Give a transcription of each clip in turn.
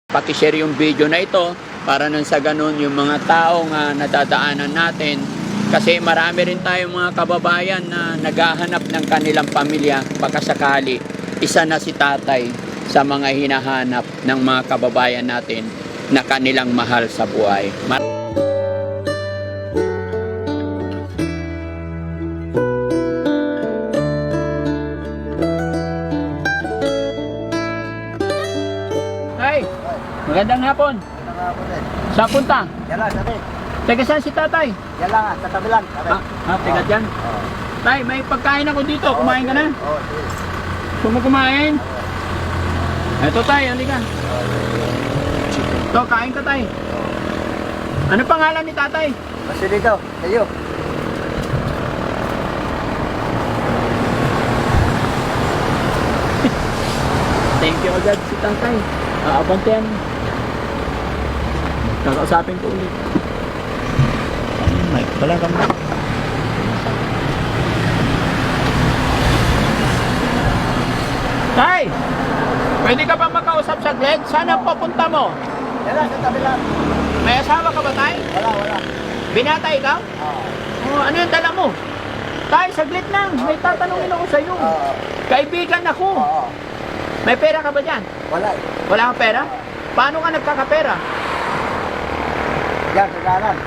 Pakishare yung video na ito para nang sa ganun yung mga taong nadadaanan natin. Kasi marami rin tayong mga kababayan na naghahanap ng kanilang pamilya. Baka sakali, isa na si tatay sa mga hinahanap ng mga kababayan natin na kanilang mahal sa buhay. Tay, magandang hapon. Magandang hapon eh. Saan punta? Yan lang, sabi. Teka, saan si tatay? Yan lang, sa tabi lang. Sabi. Teka dyan. Oo. Tay, may pagkain ako dito. Kumain ka na? Oo, sige. Gusto mo kumain? Eto tay, halika. Ito, kain ka tay. Ano pangalan ni tatay? Basta dito, kayo. Thank you agad si tatay. Abantayan. Kakausapin ko ulit. Mic pala kami. Tay! Pwede ka ba makausap saglit? Saan ang papunta mo? Yan lang, sa tabi lang. May asawa ka ba tay? Wala. Binata ikaw? Oo. Oh, ano yung dala mo? Tay, saglit lang. May tatanungin ako sa'yo. Oo. Kaibigan ako. Oo. May pera ka ba dyan? Wala. Wala kang pera? Paano ka nagkakapera? Yan, sa kanan.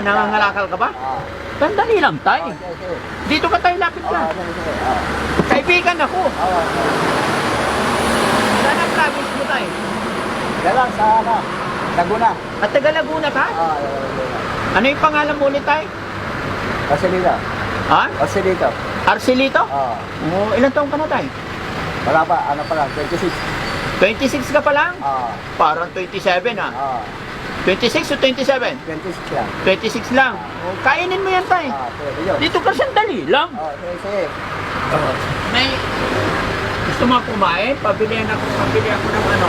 Nangangalakal ka ba? Oo. Tandali lang, tay. Oo, sige. Dito ka tayo, lapit Oo, ka. sige. Oo. Kaibigan ako. Oo. Saan ang province mo, tay? Yan lang, sa ano, Laguna. At taga Laguna ka? Oo, Laguna. Ano yung pangalan mo ulit, tay? Kasi dito. Ha? Kasi dito. Arcelito? Oo. Oh, ilang taong ka na, tay? Wala pa, ano pa lang, 26. 26 ka pa lang? Oo. Parang 27 ah. Oo. 26 o 27? 26 lang. 26 lang. Oh, kainin mo yan, tay. Oo, pwede yun. Dito ka sandali lang. Oo, sige. May gusto mo kumain? Pabili ako ng ano.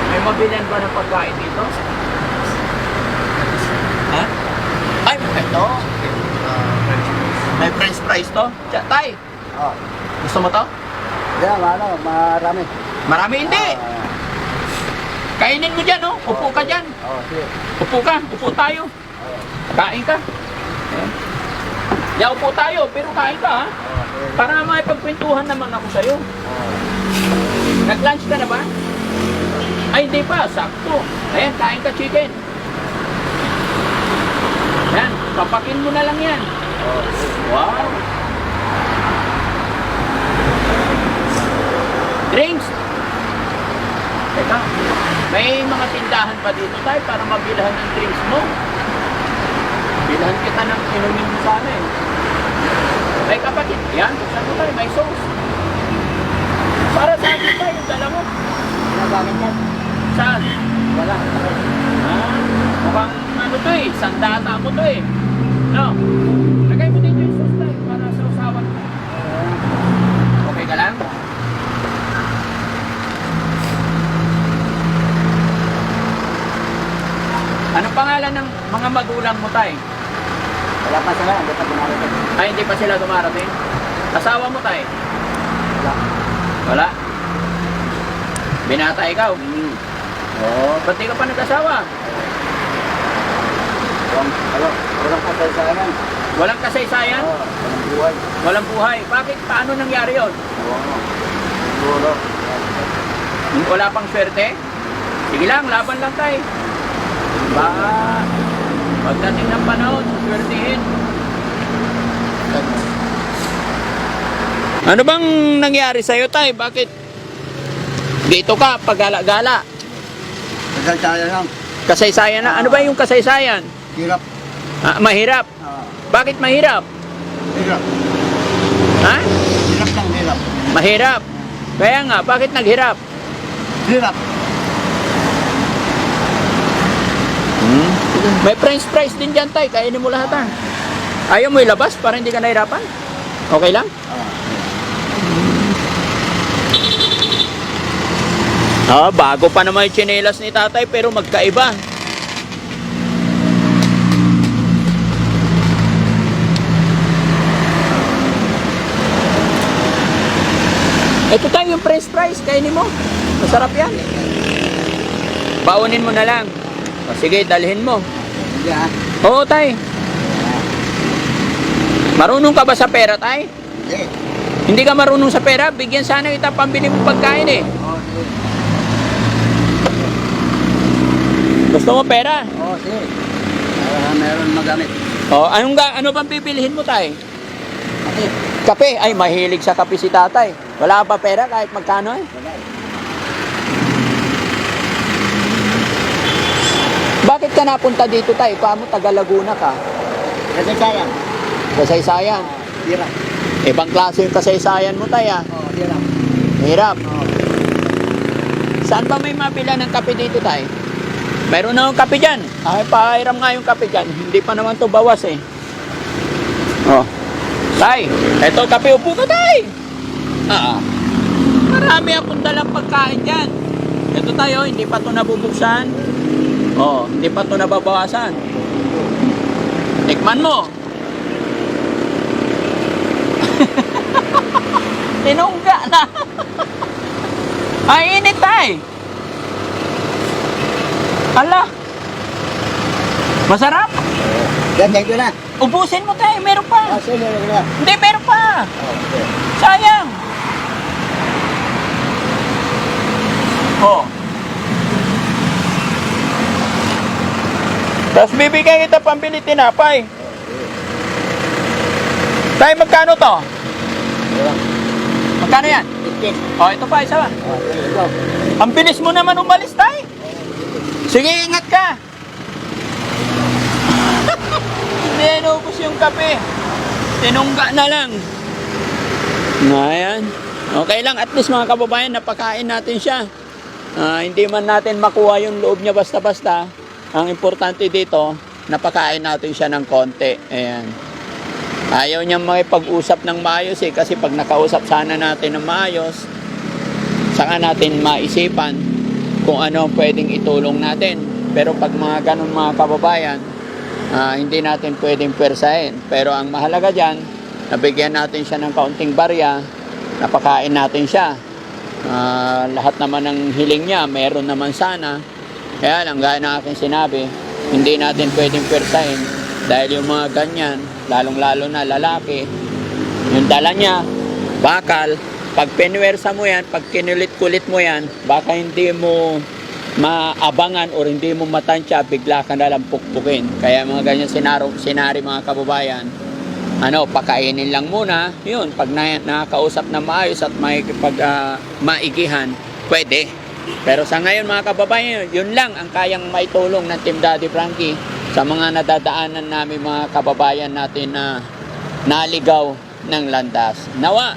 May mabilihan ba ng pagkain dito? Ha? Ay, ito. May french fries to? Tay, Oo. gusto mo to? Yan, ano, marami. Marami hindi. Kainin mo dyan, oh. Upo ka dyan. Oo, sige. Upo ka. Upo tayo. Oo. Kain ka. Upo tayo, pero kain ka, ha? Oo, sige. Para makipagkwentuhan naman ako sa'yo. Oo. Nag-lunch ka na ba? Ay, hindi pa. Sakto. Ayan, kain ka chicken. Ayan, papakin mo na lang yan. Oo, sige. Wow. Drinks. Teka, may mga tindahan pa dito tayo para mabilhan ng drinks mo. Bilhan kita ng inumin mo sana eh. Ay kapatid, yan, buksan mo tayo, may sauce. Para sa akin tayo, yung dala mo. Ginagamit yan. Saan? Wala. Mukhang ano to eh, sandata mo to eh. No? Lagay mo dito yung sauce tayo para sa usawan mo. Okay ka lang? Anong pangalan ng mga magulang mo tay? Wala pa sila, hindi pa dumarating. Ay, hindi pa sila dumarating? Asawa mo tay? Wala. Wala. Binata ikaw? Oo. Ba't di ka pa nag-asawa? Walang kasaysayan. Walang kasaysayan? Oo, walang buhay. Walang buhay? Bakit? Paano nangyari yon? Oo. Siguro. Wala pang swerte? Sige lang, laban lang tayo. Baka pagdating ng panahon, swertihin. Ano bang nangyari sa'yo, tay? Bakit dito ka, pagala-gala? Kasaysayan lang. Kasaysayan na? Ano ba yung kasaysayan? Hirap. Mahirap. Bakit mahirap? Hirap. Ha? Hirap lang, hirap. Mahirap. Kaya nga, bakit naghirap? Hirap. May french fries din dyan, tay. Kainin mo lahat, ha? Ayaw mo ilabas para hindi ka nahirapan? Okay lang? Bago pa naman yung tsinelas ni tatay pero magkaiba. Ito tayo yung french fries, kainin mo. Masarap yan. Baunin mo na lang. O, sige, dalhin mo. Hindi ha. Oo, tay. Marunong ka ba sa pera, tay? Hindi. Hindi ka marunong sa pera? Bigyan sana kita pambili mo pagkain eh. Oo, sige. Gusto mo pera? Oo, sige. Meron magamit. O, ano bang bibilihin mo, tay? Kasi, Kape? Ay, mahilig sa kape si tatay. Wala ka pa pera kahit magkano eh. wala eh. Bakit ka napunta dito, tay? Paano taga Laguna ka? Kasi sayang. Kasaysayan. Hirap. Ibang klase yung kasaysayan mo, tay ah. Oo, hirap. Hirap. Oo. Saan ba may mabila ng kape dito, tay? Meron na yung kape dyan. Ay, pahiram nga yung kape dyan. Hindi pa naman to bawas eh. Oh. Tay, eto kape, upo ka, tay. Marami akong dalang pagkain dyan. Ito tayo, hindi pa to nabubuksan. Oh, hindi pa to nababawasan. Tikman mo. Tinungga na. Ay, init, tay. Ala. Masarap. Ganyan ko na. Ubusin mo, tay. Meron pa. Sige, meron na. Hindi, meron pa. Okay. Sayang. Oh. Tapos bibigyan kita pambili tinapay. Tay, magkano to? Magkano yan? 15. Oh, ito pa, isa pa. Okay, go. Ang bilis mo naman umalis, tay. Sige, ingat ka. Hindi, naubos yung kape. Tinungga na lang. Ayan. Okay lang, at least mga kababayan, napakain natin siya. Hindi man natin makuha yung loob niya basta-basta. Ang importante dito, napakain natin siya ng konti. Ayan. Ayaw niya makipag-usap ng maayos eh, kasi pag nakausap sana natin ng maayos, saka natin maisipan kung ano ang pwedeng itulong natin. Pero pag mga ganun mga kababayan, hindi natin pwedeng pwersahin. Pero ang mahalaga dyan, nabigyan natin siya ng kaunting barya, napakain natin siya. Lahat naman ng hiling niya, meron naman sana. Kaya lang, gaya ng aking sinabi, hindi natin pwedeng pwersahin dahil yung mga ganyan, lalong-lalo na lalaki, yung dala niya, bakal, pag pinwersa mo yan, pag kinulit-kulit mo yan, baka hindi mo maabangan o hindi mo matansya, bigla ka nalang pukpukin. Kaya mga ganyan sinari mga kababayan, pakainin lang muna, yun, pag nakakausap na maayos at maigihan, pwede. Pero sa ngayon mga kababayan, yun lang ang kayang maitulong ng Team Daddy Frankie sa mga nadadaanan namin mga kababayan natin na naligaw ng landas. Nawa,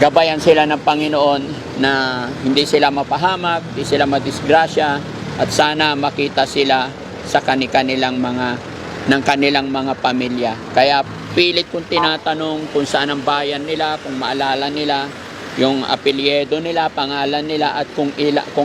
gabayan sila ng Panginoon na hindi sila mapahamak, hindi sila madisgrasya, at sana makita sila sa kanilang mga pamilya. Kaya pilit kong tinatanong kung saan ang bayan nila, kung maalala nila yung apelyido nila, pangalan nila, at kung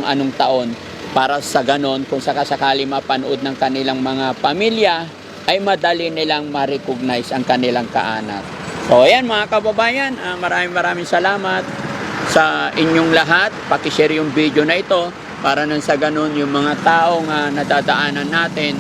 anong taon, para sa ganon, kung sakasakali mapanood ng kanilang mga pamilya, ay madali nilang ma-recognize ang kanilang kaanak. So ayan mga kababayan, maraming salamat sa inyong lahat. Pakishare yung video na ito para nang sa ganon yung mga taong nadadaanan natin,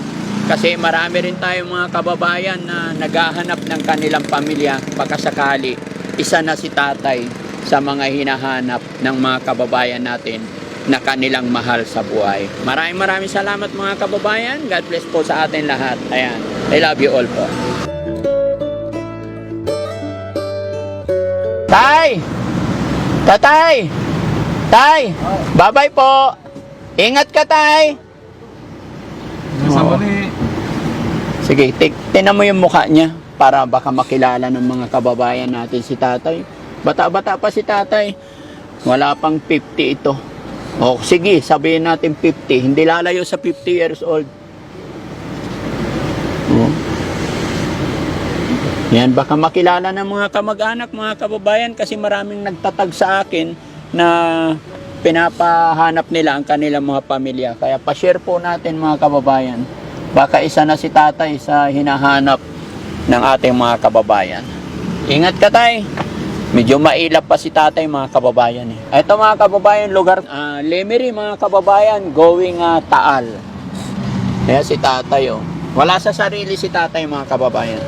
kasi marami rin tayong mga kababayan na naghahanap ng kanilang pamilya, pagkasakali isa na si tatay sa mga hinahanap ng mga kababayan natin na kanilang mahal sa buhay. Maraming salamat mga kababayan. God bless po sa atin lahat. Ayan. I love you all po. Tay! Tatay! Tay! Bye-bye po! Ingat ka, tay! Sige, tinan mo yung mukha niya para baka makilala ng mga kababayan natin si tatay. Bata-bata pa si tatay. Wala pang 50 ito. O sige, sabihin natin 50. Hindi lalayo sa 50 years old. Yan, baka makilala ng mga kamag-anak, mga kababayan, kasi maraming nagtatag sa akin na pinapahanap nila ang kanilang mga pamilya. Kaya pa-share po natin mga kababayan. Baka isa na si tatay sa hinahanap ng ating mga kababayan. Ingat ka, tay. Medyo mailap pa si tatay mga kababayan eh. Ito mga kababayan, lugar Lemery mga kababayan, going Taal. Kaya si tatay oh. Wala sa sarili si tatay mga kababayan.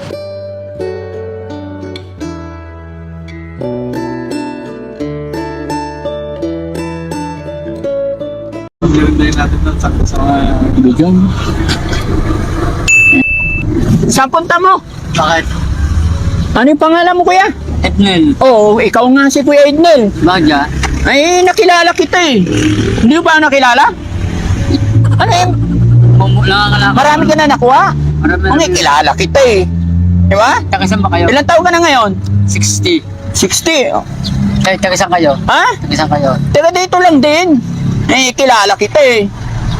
Bigyan. Saan punta mo? Bakit? Ano yung pangalan mo kuya? Ednel. Oo, ikaw nga si Kuya Ednel. Bagya. Ay, nakilala kita eh. Hindi mo ba nakilala? Ano yun? Nakakalakad. Marami ka na nakuha. Marami. Ano kilala kita eh. Di ba? Tagasan ba kayo? Ilang taon ka na ngayon? 60. 60. Oh. Eh, tagasan kayo? Ha? Tagasan kayo? Teka dito lang din. Eh, kilala kita eh.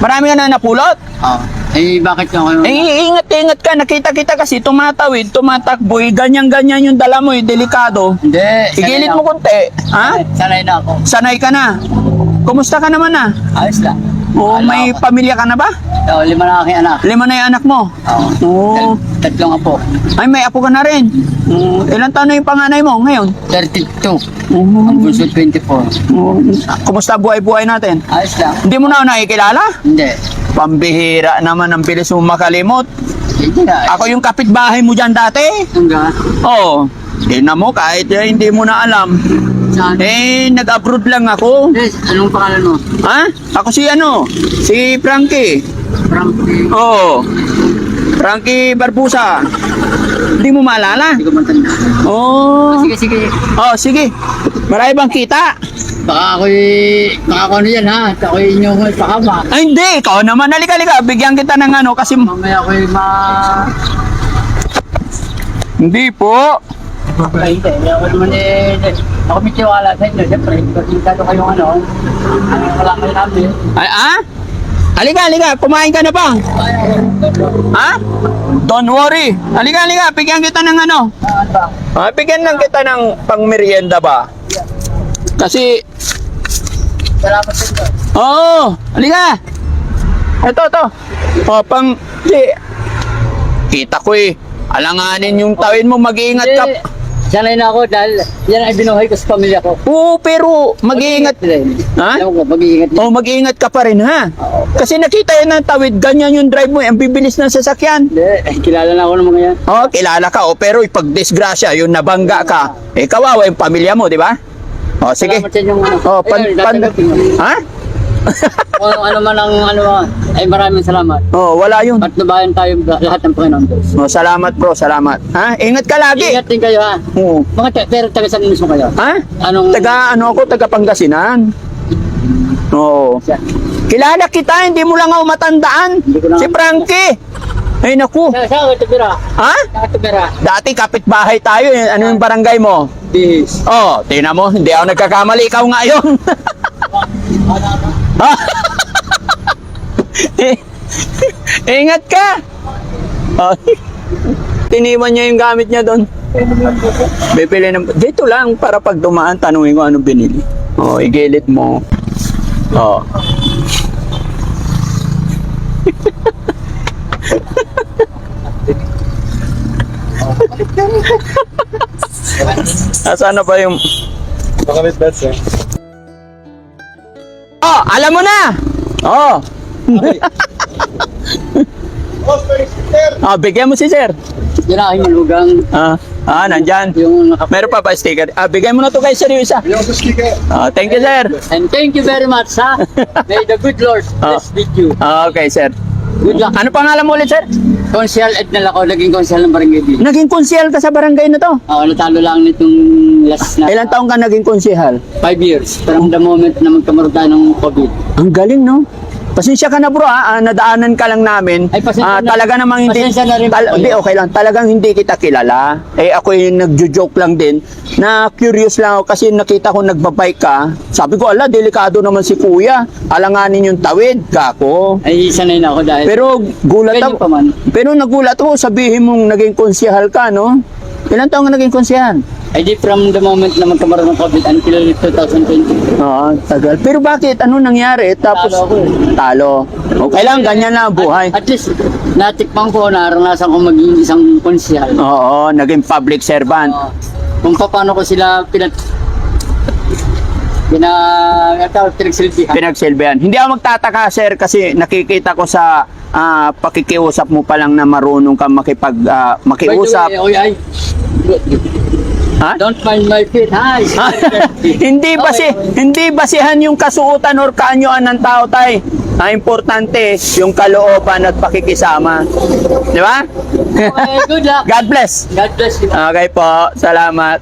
Marami ka na napulot. Oo. Eh, bakit ka kayo? Eh, ingat ka. Nakita kita kasi tumatawid, tumatakbo. Eh, ganyan-ganyan yung dala mo eh. Delikado. Hindi. Igilit mo konti. Ha? Sanay na ako. Sanay ka na. Kumusta ka naman ah? Ayos lang. Oo, may pamilya ka na ba? Oo, 5 na aking anak. 5 na yung anak mo. Oo. Oo. Tatlong apo. Ay, may apo ka na rin. Ilang taon na yung panganay mo ngayon? 32. Ang bunso 24. Kumusta buhay-buhay natin? Ayos lang. Hindi mo na ako nakikilala? Hindi. Pambihira naman, ang bilis mo makalimot. Hindi na. Ako yung kapitbahay mo dyan dati. Hangga. Oo. Tingnan mo, kahit hindi mo na alam. Saan? Eh, nag-abroad lang ako. Yes, anong pangalan mo? Ha? Ako si Frankie. Frankie. Oo. Frankie Barbusa. Hindi mo maalala? Hindi ko matanda. Oo. Sige, sige. Oh, sige. Marami bang kita? Baka ako ano yan ha. Ako'y inyong pakama. Ay, hindi. Ikaw naman. Halika. Bigyan kita ng ano kasi... Mamaya ako'y Hindi po. Ay, hindi. Ako naman ako may tiwala sa inyo. Siyempre, kasi kayong ano wala kayo namin. Ay, Halika. Kumain ka na ba? Ha? Don't worry. Halika. Bigyan kita ng ano. Ano ba? Bigyan lang kita ng pang-merienda ba? Kasi... Salamat sa inyo. Oo. Halika. Ito. Kita ko eh. Alanganin yung tawin mo. Mag-iingat ka. Sanay na ako dahil yan ay binuhay ko sa pamilya ko. Oo, pero mag-iingat. din. Ha? Alam ko, mag-iingat din. Oh, mag-iingat ka pa rin ha. Kasi nakita yan ng tawid, ganyan yung drive mo, ang bibilis ng sasakyan. Hindi, kilala na ako ng mga yan. Oh, kilala ka, oh, pero pag disgrasya, yung nabangga ka, kawawa yung pamilya mo, di ba? Oh, sige. Salamat sa inyong ano. Oh, Ayun, tatanggapin mo. Ha? Kung ano man ang ay maraming salamat. Oh, wala yun. Patnubayan tayo lahat ng Panginoon Diyos. Oh, salamat bro, salamat. Ha? Ingat ka lagi. Ingat din kayo ha. Oo. Pero taga saan mismo kayo? Ha? Anong... Taga Pangasinan. Oo. Kilala kita, hindi mo lang ako matandaan. Hindi ko na- Si Frankie. Ay naku. Sa Katubira. Ha? Sa Katubira. Dati kapitbahay tayo. Ano yung barangay mo? Bis. Oh, tingnan mo, hindi ako nagkakamali. Ikaw nga yun. Ingat ka. Oh. Tiniwan niya yung gamit niya doon. Bibili ng... Dito lang para pag dumaan, tanungin ko anong binili. Oh, igilit mo. Oh. Nasaan na ba yung... Makamit bets eh. Oh, alam mo na! Oh. Bigyan mo si sir. Yun ang aking lugang. Nandyan. Yung Meron pa ba sticker? Bigay mo na to kay sir yung isa. Yung sticker. Thank you, sir. And thank you very much ha. May the good Lord bless with you. Okay, sir. Good luck. Ano pangalan mo ulit, sir? Konsyal Ednel ako, naging konsyal ng Barangay din. Naging konsyehal ka sa barangay na to. Natalo lang nitong last na Ilang taong ka naging konsyehal? 5 years. From the moment na magkaroon tayo ng COVID. Ang galing, no? Pasensya ka na bro, nadaanan ka lang namin. Ay, pasensya na. Talaga namang hindi, Pasensya na rin po hindi, kayo. okay lang. Talagang hindi kita kilala. Ako yung nagjo-joke lang din. Na curious lang ako kasi nakita ko nagbabike ka. Sabi ko, ala, delikado naman si kuya. Alanganin yung tawid, kako. Ay, sanay na ako dahil. Pero gulat Ganyan ako. pa man. Pero nagulat ako, sabihin mong naging konsyehal ka, no? Ilang taong ka naging konsyehal? Ay di from the moment na magkaroon ng COVID until 2020. Oo, tagal. Pero bakit? Ano nangyari? Tapos, Talo ako eh. talo. Okay lang, ganyan lang ang buhay. At least, natikpan ko, naranasan ko maging isang konsyal. Oo, naging public servant. kung paano ko sila pinagsilbihan. Pinagsilbihan. Hindi ako magtataka, sir, kasi nakikita ko sa pakikiusap mo pa lang na marunong kang makiusap. By the way, Ha? don't mind my feet. Hi. Hindi basihan yung kasuotan or kaanyuan ng tao, tay. Ang importante, yung kalooban at pakikisama. Di ba? Okay, good luck. God bless. God bless you. Okay po, salamat.